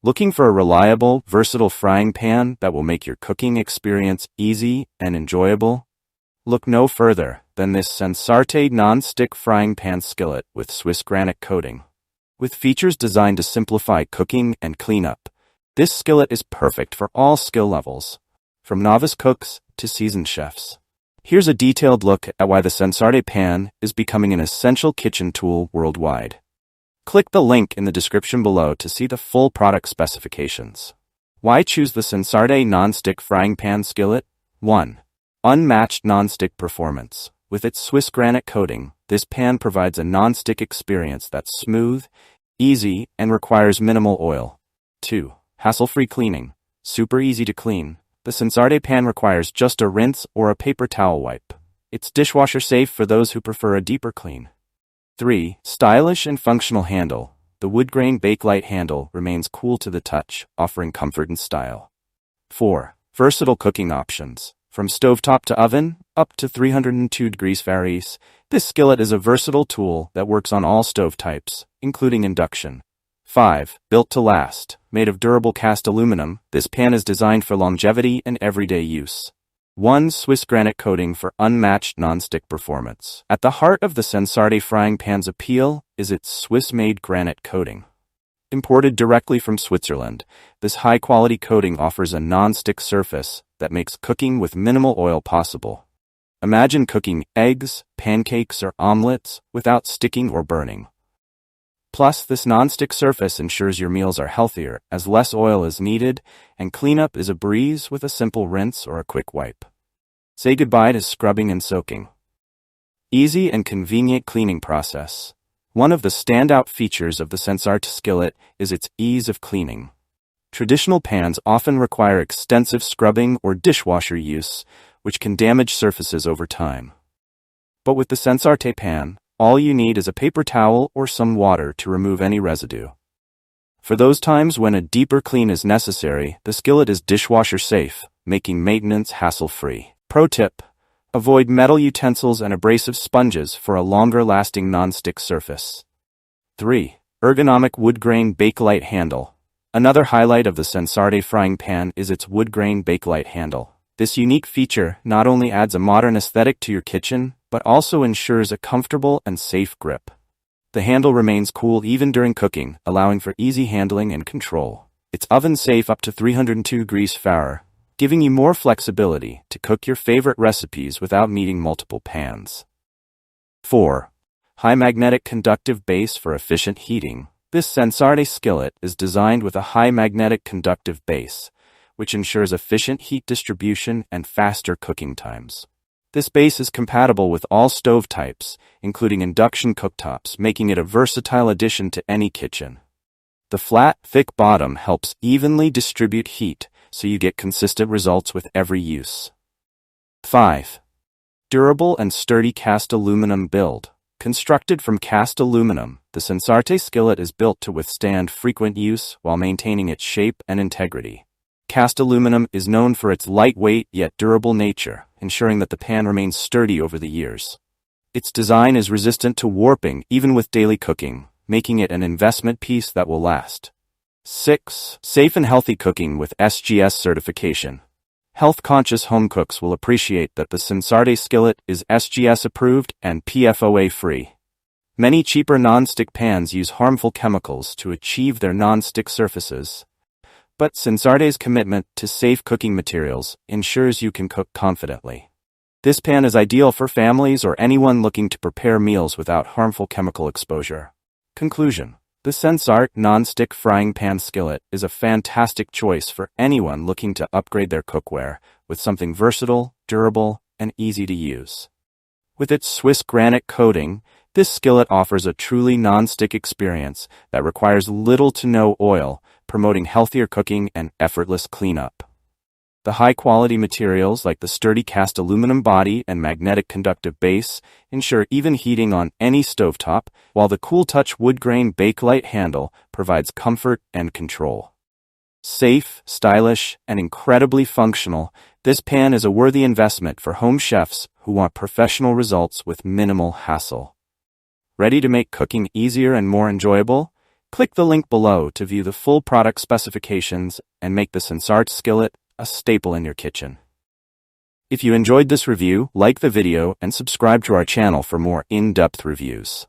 Looking for a reliable, versatile frying pan that will make your cooking experience easy and enjoyable? Look no further than this Sensarte Nonstick frying pan skillet with Swiss Granite Coating. With features designed to simplify cooking and cleanup, this skillet is perfect for all skill levels, from novice cooks to seasoned chefs. Here's a detailed look at why the Sensarte pan is becoming an essential kitchen tool worldwide. Click the link in the description below to see the full product specifications. Why choose the Sensarte Nonstick frying pan skillet? 1. Unmatched nonstick performance. With its Swiss Granite Coating, this pan provides a nonstick experience that's smooth, easy, and requires minimal oil. 2. Hassle-free cleaning. Super easy to clean. The Sensarte pan requires just a rinse or a paper towel wipe. It's dishwasher safe for those who prefer a deeper clean. 3. Stylish and functional handle. The woodgrain Bakelite handle remains cool to the touch, offering comfort and style. 4. Versatile cooking options. From stovetop to oven, up to 302 degrees Fahrenheit, this skillet is a versatile tool that works on all stove types, including induction. 5. Built to last. Made of durable cast aluminum, this pan is designed for longevity and everyday use. 1. Swiss Granite Coating for unmatched nonstick performance. At the heart of the Sensarte frying pan's appeal is its Swiss-made granite coating. Imported directly from Switzerland, this high-quality coating offers a non-stick surface that makes cooking with minimal oil possible. Imagine cooking eggs, pancakes, or omelets without sticking or burning. Plus, this non-stick surface ensures your meals are healthier as less oil is needed, and cleanup is a breeze with a simple rinse or a quick wipe. Say goodbye to scrubbing and soaking. Easy and convenient cleaning process. One of the standout features of the Sensarte skillet is its ease of cleaning. Traditional pans often require extensive scrubbing or dishwasher use, which can damage surfaces over time. But with the Sensarte pan, all you need is a paper towel or some water to remove any residue. For those times when a deeper clean is necessary, the skillet is dishwasher safe, making maintenance hassle-free. Pro tip: avoid metal utensils and abrasive sponges for a longer-lasting non-stick surface. 3. Ergonomic woodgrain Bakelite handle. Another highlight of the Sensarte frying pan is its woodgrain Bakelite handle. This unique feature not only adds a modern aesthetic to your kitchen, but also ensures a comfortable and safe grip. The handle remains cool even during cooking, allowing for easy handling and control. It's oven-safe up to 302 degrees Fahrenheit, giving you more flexibility to cook your favorite recipes without needing multiple pans. 4. High magnetic conductive base for efficient heating. This Sensarte skillet is designed with a high magnetic conductive base, which ensures efficient heat distribution and faster cooking times. This base is compatible with all stove types, including induction cooktops, making it a versatile addition to any kitchen. The flat, thick bottom helps evenly distribute heat, so you get consistent results with every use. 5. Durable and sturdy cast aluminum build. Constructed from cast aluminum, the Sensarte skillet is built to withstand frequent use while maintaining its shape and integrity. Cast aluminum is known for its lightweight yet durable nature, ensuring that the pan remains sturdy over the years. Its design is resistant to warping even with daily cooking, making it an investment piece that will last. 6. Safe and healthy cooking with SGS certification. Health-conscious home cooks will appreciate that the Sensarte skillet is SGS approved and PFOA-free. Many cheaper non-stick pans use harmful chemicals to achieve their non-stick surfaces, but Sensarte's commitment to safe cooking materials ensures you can cook confidently. This pan is ideal for families or anyone looking to prepare meals without harmful chemical exposure. Conclusion: the Sensarte non-stick frying pan skillet is a fantastic choice for anyone looking to upgrade their cookware with something versatile, durable, and easy to use. With its Swiss Granite Coating, this skillet offers a truly non-stick experience that requires little to no oil, promoting healthier cooking and effortless cleanup. The high-quality materials like the sturdy cast aluminum body and magnetic conductive base ensure even heating on any stovetop, while the cool-touch woodgrain Bakelite handle provides comfort and control. Safe, stylish, and incredibly functional, this pan is a worthy investment for home chefs who want professional results with minimal hassle. Ready to make cooking easier and more enjoyable? Click the link below to view the full product specifications and make the Sensarte skillet a staple in your kitchen. If you enjoyed this review, like the video and subscribe to our channel for more in-depth reviews.